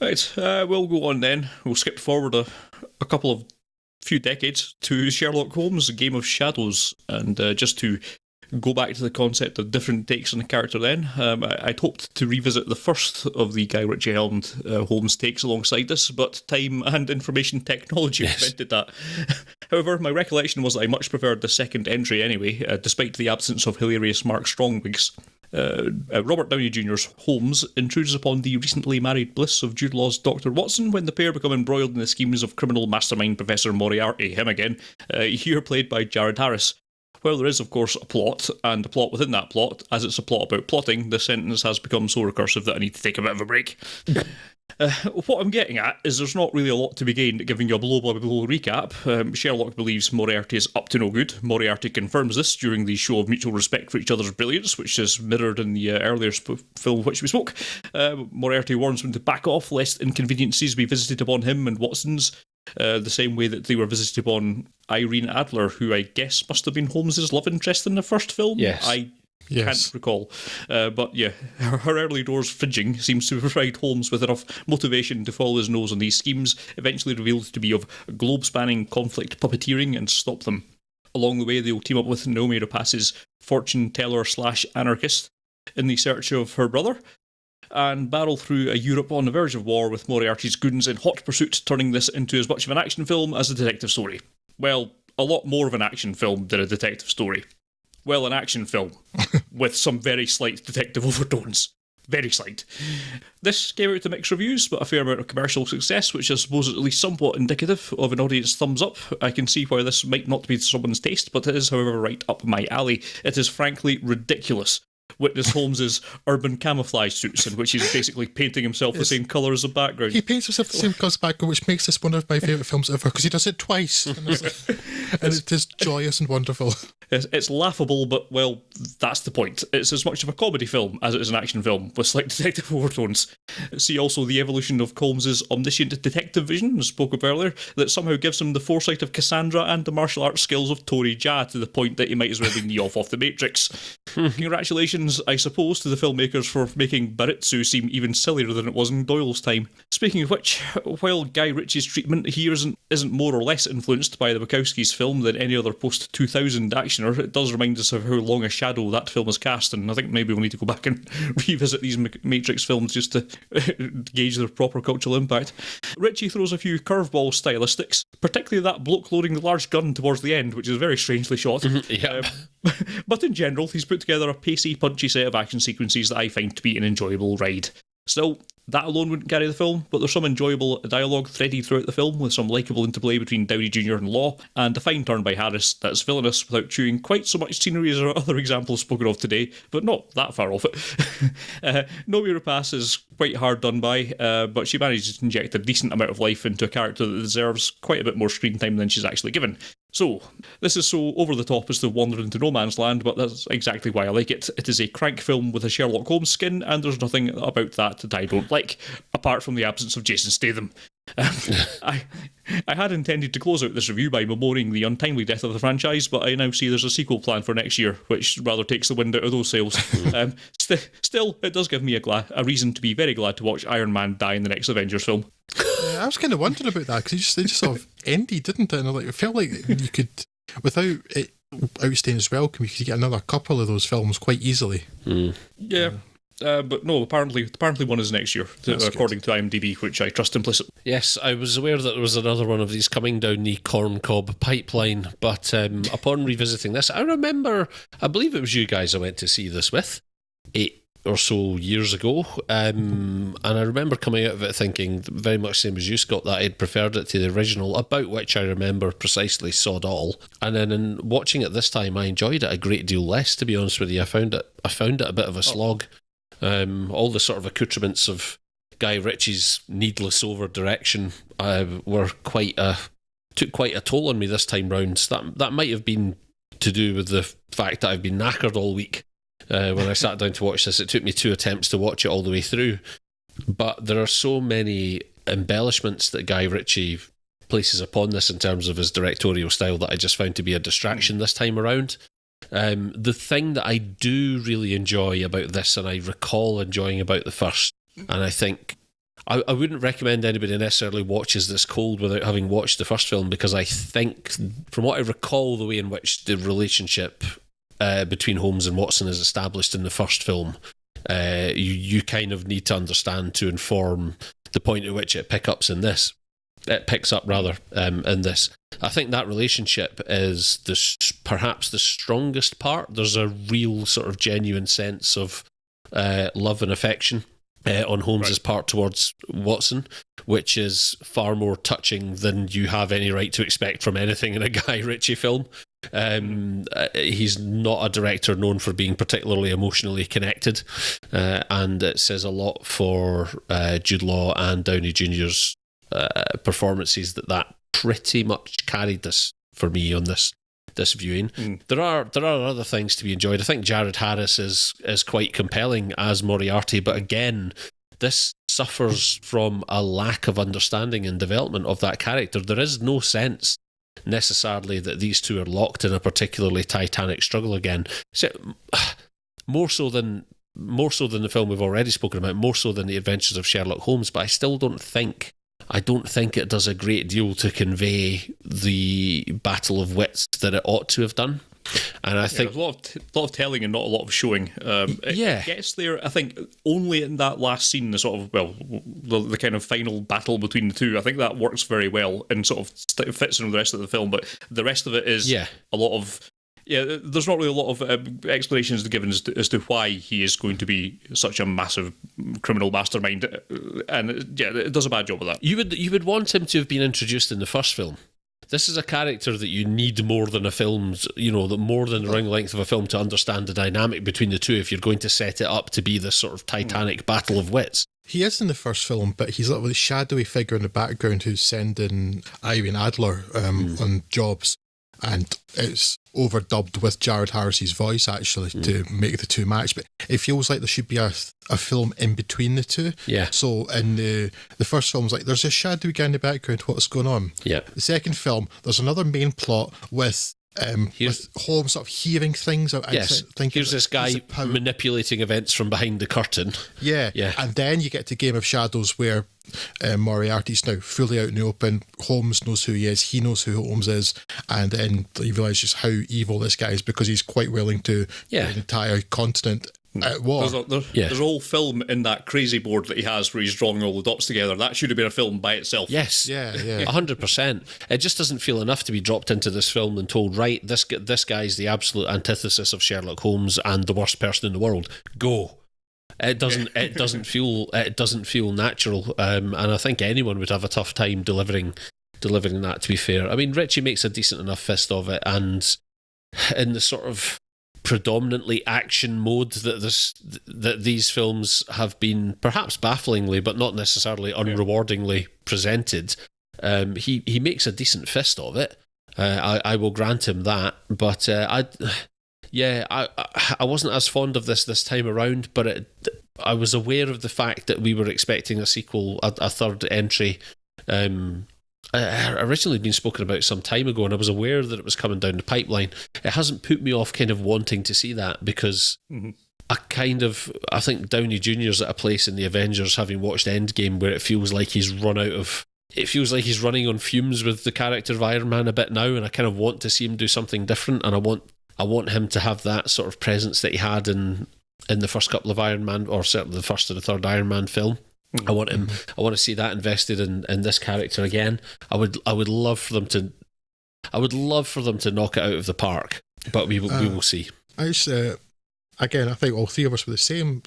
Right, we'll go on then. We'll skip forward a few decades to Sherlock Holmes, A Game of Shadows, and just to go back to the concept of different takes on the character then, I'd hoped to revisit the first of the Guy Ritchie-helmed Holmes takes alongside this, but time and information technology prevented that. However, my recollection was that I much preferred the second entry anyway, despite the absence of hilarious Mark Strongwigs. Robert Downey Jr.'s Holmes intrudes upon the recently married bliss of Jude Law's Dr. Watson when the pair become embroiled in the schemes of criminal mastermind Professor Moriarty, him again, here played by Jared Harris. While there is, of course, a plot, and a plot within that plot, as it's a plot about plotting, the sentence has become so recursive that I need to take a bit of a break. What I'm getting at is there's not really a lot to be gained at giving you a blow-by-blow recap. Sherlock believes Moriarty is up to no good. Moriarty confirms this during the show of mutual respect for each other's brilliance, which is mirrored in the earlier film of which we spoke. Moriarty warns him to back off lest inconveniences be visited upon him and Watson's, the same way that they were visited upon Irene Adler, who I guess must have been Holmes's love interest in the first film. Yes. I can't recall. But yeah, her early doors fridging seems to provide Holmes with enough motivation to follow his nose on these schemes, eventually revealed to be of globe-spanning conflict puppeteering, and stop them. Along the way, they'll team up with Naomi Rapaz's fortune teller/anarchist in the search of her brother, and barrel through a Europe on the verge of war with Moriarty's goons in hot pursuit, turning this into as much of an action film as a detective story. Well, a lot more of an action film than a detective story. Well, an action film with some very slight detective overtones. Very slight. This came out to mixed reviews, but a fair amount of commercial success, which I suppose is at least somewhat indicative of an audience thumbs up. I can see why this might not be to someone's taste, but it is, however, right up my alley. It is frankly ridiculous. Witness Holmes's urban camouflage suits, in which he's basically painting himself the same colour as the background. He paints himself the same colour as the background, which makes this one of my favourite films ever, because he does it twice. And it is joyous and wonderful. It's laughable, but, well, that's the point. It's as much of a comedy film as it is an action film, with slight detective overtones. See also the evolution of Holmes's omniscient detective vision, as spoke of earlier, that somehow gives him the foresight of Cassandra and the martial arts skills of Tori Jaa, to the point that he might as well be Neo off the Matrix. Congratulations, I suppose, to the filmmakers for making Baritsu seem even sillier than it was in Doyle's time. Speaking of which, while Guy Ritchie's treatment here isn't more or less influenced by the Wachowskis' film than any other post-2000 actioner, it does remind us of how long a shadow that film has cast, and I think maybe we'll need to go back and revisit these Matrix films just to gauge their proper cultural impact. Ritchie throws a few curveball stylistics, particularly that bloke loading the large gun towards the end, which is very strangely shot. But in general, he's put together a pacey, punchy set of action sequences that I find to be an enjoyable ride. Still, that alone wouldn't carry the film, but there's some enjoyable dialogue threaded throughout the film, with some likeable interplay between Downey Jr. and Law, and a fine turn by Harris that's villainous without chewing quite so much scenery as our other examples spoken of today, but not that far off it. Naomi Rapace is quite hard done by, but she manages to inject a decent amount of life into a character that deserves quite a bit more screen time than she's actually given. So, this is so over the top as to wander into no man's land, but that's exactly why I like it. It is a crank film with a Sherlock Holmes skin, and there's nothing about that I don't like, apart from the absence of Jason Statham. I had intended to close out this review by bemoaning the untimely death of the franchise, but I now see there's a sequel planned for next year, which rather takes the wind out of those sails. Still, it does give me a reason to be very glad to watch Iron Man die in the next Avengers film. I was kind of wondering about that, because it just sort of ended, didn't it? And it felt like you could, without it outstaying its welcome, you could get another couple of those films quite easily. Yeah. But no, apparently one is next year, according to IMDb, which I trust implicitly. Yes, I was aware that there was another one of these coming down the corncob pipeline, but upon revisiting this, I believe it was you guys I went to see this with 8 or so years ago, and I remember coming out of it thinking, very much same as you, Scott, that I'd preferred it to the original, about which I remember precisely sod all. And then in watching it this time, I enjoyed it a great deal less, to be honest with you. I found it a bit of a slog. All the sort of accoutrements of Guy Ritchie's needless over-direction took quite a toll on me this time round. That might have been to do with the fact that I've been knackered all week. When I sat down to watch this, it took me 2 attempts to watch it all the way through. But there are so many embellishments that Guy Ritchie places upon this in terms of his directorial style that I just found to be a distraction this time around. The thing that I do really enjoy about this, and I recall enjoying about the first, and I think I wouldn't recommend anybody necessarily watches this cold without having watched the first film, because I think, from what I recall, the way in which the relationship between Holmes and Watson is established in the first film, you kind of need to understand to inform the point at which it picks up in this. In this. I think that relationship is perhaps the strongest part. There's a real sort of genuine sense of love and affection on Holmes's part towards Watson, which is far more touching than you have any right to expect from anything in a Guy Ritchie film. He's not a director known for being particularly emotionally connected, and it says a lot for Jude Law and Downey Jr.'s performances that pretty much carried this for me on this viewing. There are other things to be enjoyed. I think Jared Harris is quite compelling as Moriarty, but again, this suffers from a lack of understanding and development of that character. There is no sense necessarily that these two are locked in a particularly titanic struggle again. So, more so than the film we've already spoken about, more so than the Adventures of Sherlock Holmes, but I still don't think it does a great deal to convey the battle of wits that it ought to have done. And I think there's a lot of telling and not a lot of showing. It gets there, I think, only in that last scene, the sort of, the kind of final battle between the two. I think that works very well and sort of fits in with the rest of the film, but the rest of it is a lot of... Yeah, there's not really a lot of explanations given as to why he is going to be such a massive criminal mastermind, and it does a bad job of that. You would want him to have been introduced in the first film. This is a character that you need more than a film's, more than the running length of a film to understand the dynamic between the two if you're going to set it up to be this sort of titanic battle of wits. He is in the first film, but he's like a shadowy figure in the background who's sending Irene Adler on jobs. And it's overdubbed with Jared Harris's voice, actually, to make the two match. But it feels like there should be a film in between the two. Yeah. So in the first film's like, there's a shadowy guy in the background, what's going on? Yeah. The second film, there's another main plot with Holmes sort of hearing things out. Yes. Here's this guy manipulating events from behind the curtain. Yeah. And then you get to Game of Shadows, where Moriarty's now fully out in the open. Holmes knows who he is. He knows who Holmes is. And then you realise just how evil this guy is, because he's quite willing to put an entire continent at war. There's a whole film in that crazy board that he has where he's drawing all the dots together. That should have been a film by itself. Yes. Yeah. 100%. It just doesn't feel enough to be dropped into this film and told, right, this guy's the absolute antithesis of Sherlock Holmes and the worst person in the world. Go. It doesn't feel natural, and I think anyone would have a tough time delivering that, to be fair. I mean, Ritchie makes a decent enough fist of it, and in the sort of predominantly action mode that these films have been, perhaps bafflingly but not necessarily unrewardingly presented, he makes a decent fist of it. I will grant him that, but I wasn't as fond of this time around, but I was aware of the fact that we were expecting a sequel, a third entry. Originally been spoken about some time ago, and I was aware that it was coming down the pipeline. It hasn't put me off kind of wanting to see that, because I think Downey Jr.'s at a place in the Avengers, having watched Endgame, where it feels like he's running on fumes with the character of Iron Man a bit now, and I kind of want to see him do something different, and I want him to have that sort of presence that he had in the first couple of Iron Man, or certainly the first or the third Iron Man film. I want to see that invested in this character again. I would love for them to knock it out of the park, but we will see. Again, I think all three of us were the same.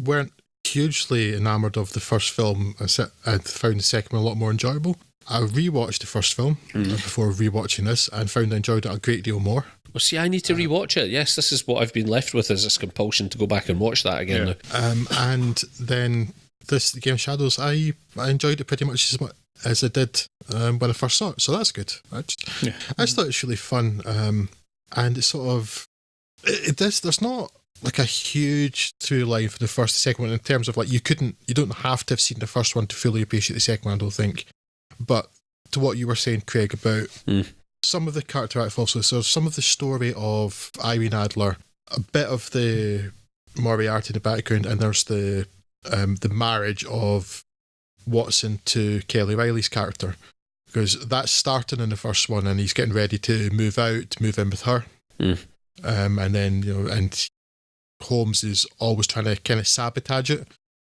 Weren't hugely enamoured of the first film. I found the second one a lot more enjoyable. I rewatched the first film before rewatching this, and found I enjoyed it a great deal more. Well, see, I need to rewatch it. Yes, this is what I've been left with, is this compulsion to go back and watch that again now. And then this Game of Shadows, I enjoyed it pretty much as I did when I first saw it, so that's good. I just thought it's really fun, and it's sort of there's not like a huge through line for the first and second one, in terms of like you don't have to have seen the first one to fully appreciate the second one, I don't think. But to what you were saying, Craig, about some of the character arc also, so some of the story of Irene Adler, a bit of the Moriarty in the background, and there's the marriage of Watson to Kelly Riley's character, because that's starting in the first one, and he's getting ready to move in with her. And then, and Holmes is always trying to kind of sabotage it,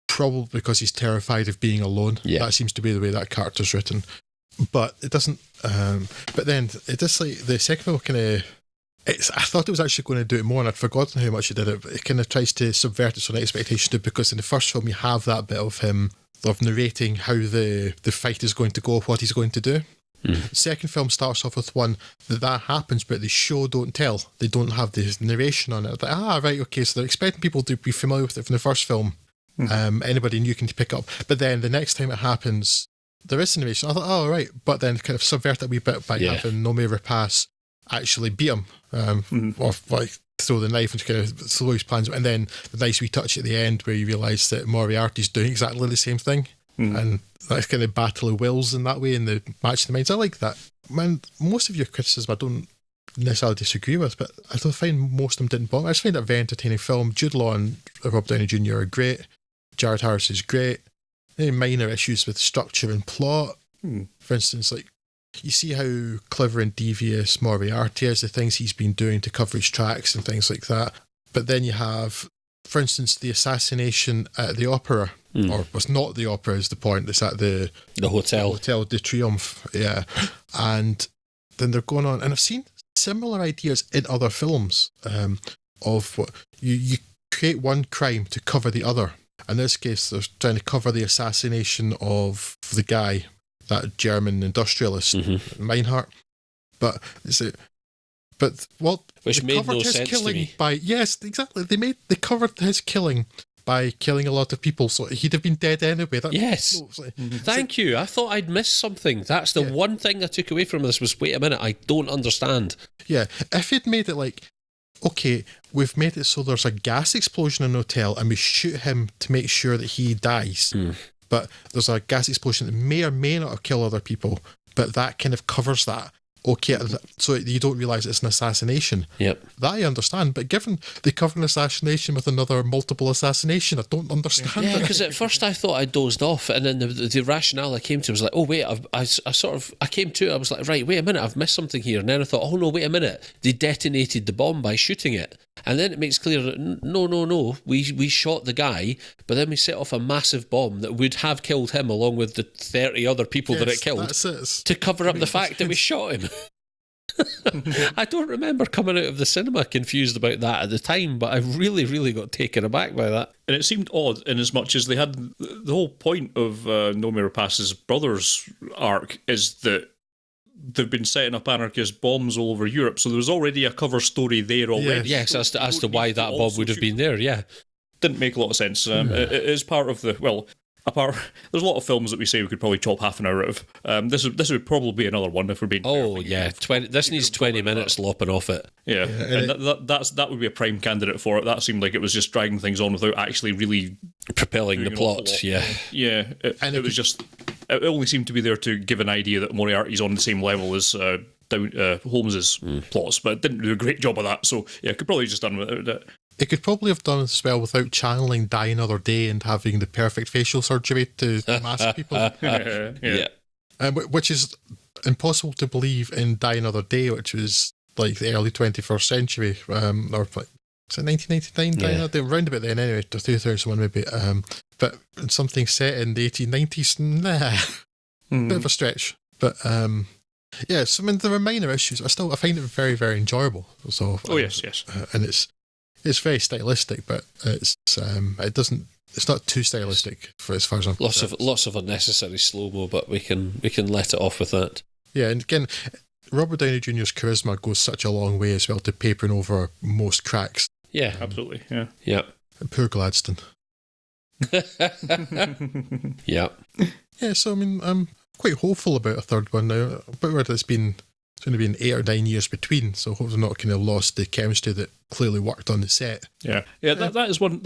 probably because he's terrified of being alone. That seems to be the way that character's written. But it doesn't. But then it just like the second film kind of. I thought it was actually going to do it more, and I'd forgotten how much it did it. It kind of tries to subvert its own expectation too, because in the first film you have that bit of him narrating how the fight is going to go, what he's going to do. The second film starts off with one that happens, but the show don't tell. They don't have the narration on it. Like, right, okay, so they're expecting people to be familiar with it from the first film. Anybody new can pick up. But then the next time it happens, there is narration. I thought, right, but then kind of subvert it a wee bit by having Noomi Rapace actually beat him, or like throw the knife and kind of slow his plans. And then the nice wee touch at the end where you realise that Moriarty's doing exactly the same thing. And that's kind of battle of wills in that way, in the match of the minds. I like that. Man, most of your criticism I don't necessarily disagree with, but I don't find most of them didn't bother. I just find it a very entertaining film. Jude Law and Rob Downey Jr. are great. Jared Harris is great. Any minor issues with structure and plot. For instance, like, you see how clever and devious Moriarty is, the things he's been doing to cover his tracks and things like that. But then you have, for instance, the assassination at the opera. Or was not the opera is the point. It's at the hotel. Hotel de Triomphe, yeah. And then they're going on, and I've seen similar ideas in other films of what you create one crime to cover the other. In this case, they're trying to cover the assassination of the guy, that German industrialist, Meinhardt. But which they made covered no his sense killing to me. by exactly. They covered his killing by killing a lot of people, so he'd have been dead anyway. Thank you. I thought I'd missed something. That's the one thing I took away from this was, wait a minute, I don't understand. Yeah, if you'd made it like, okay, we've made it so there's a gas explosion in an hotel and we shoot him to make sure that he dies, but there's a gas explosion that may or may not kill other people, but that kind of covers that. Okay, so you don't realise it's an assassination. Yep. That I understand, but given they cover an assassination with another multiple assassination, I don't understand. Yeah, because at first I thought I dozed off, and then the rationale I came to was like, oh wait, I came to it, I was like, right, wait a minute, I've missed something here, and then I thought, oh no, wait a minute, they detonated the bomb by shooting it, and then it makes clear that no, we shot the guy, but then we set off a massive bomb that would have killed him along with the 30 other people that it killed to cover up the fact that we shot him. I don't remember coming out of the cinema confused about that at the time, but I really, really got taken aback by that. And it seemed odd in as much as they had the whole point of Noomi Rapace's brother's arc is that they've been setting up anarchist bombs all over Europe, so there was already a cover story there already. Yes, as to why that bomb would have been there, yeah. Didn't make a lot of sense. It is part of the, there's a lot of films that we say we could probably chop half an hour out of. This would probably be another one if we're being. Oh yeah, this needs 20 minutes lopping off it. Yeah, and that would be a prime candidate for it. That seemed like it was just dragging things on without actually really propelling the plot. Yeah. It was just. It only seemed to be there to give an idea that Moriarty's on the same level as Holmes's plots, but it didn't do a great job of that. So yeah, could probably just done without it. It could probably have done as well without channeling Die Another Day and having the perfect facial surgery to mask people. Which is impossible to believe in Die Another Day, which was like the early 21st century, or like, is it 1999? Die Another Day, round about then anyway, 2001 maybe. But something set in the 1890s, bit of a stretch. But so I mean, there are minor issues. I find it very, very enjoyable. So yes. And it's very stylistic, but it's not too stylistic for as far as I'm concerned. Lots of unnecessary slow-mo, but we can let it off with that. Yeah, and again, Robert Downey Jr.'s charisma goes such a long way as well to papering over most cracks. Yeah, absolutely. Yeah. Poor Gladstone. Yeah. Yeah, so I mean, I'm quite hopeful about a third one now. But it's only been 8 or 9 years between, so hopefully not kind of lost the chemistry that clearly worked on the set. That is one.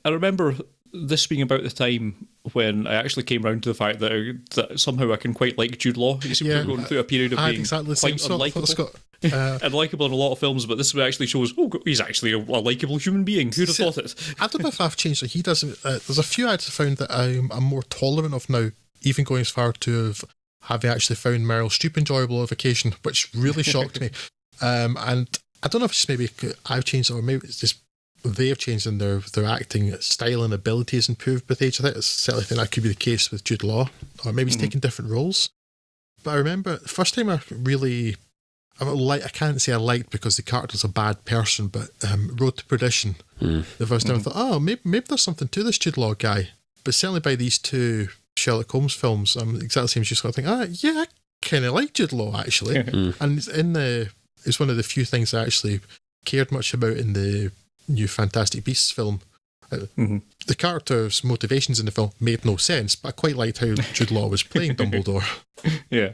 I remember this being about the time when I actually came round to the fact that somehow I can quite like Jude Law. He seemed to be going through a period of being exactly quite unlikable. Unlikable in a lot of films, but this actually shows, he's actually a likable human being. Who'd have thought it? I don't know if I've changed. He doesn't. There's a few I'd found that I'm more tolerant of now even going as far to having actually found Meryl Streep enjoyable on occasion, which really shocked me. And I don't know if it's maybe I've changed or maybe it's just they've changed and their acting style and ability has improved with age. I think certainly think that could be the case with Jude Law, or maybe he's taking different roles. But I remember the first time I can't say I liked because the character's a bad person, but Road to Perdition. The first time I thought, oh, maybe there's something to this Jude Law guy. But certainly by these two Sherlock Holmes films, I'm exactly the same as you. So I think, yeah, I kind of like Jude Law actually, and it's one of the few things I actually cared much about in the new Fantastic Beasts film. The character's motivations in the film made no sense, but I quite liked how Jude Law was playing Dumbledore. Yeah.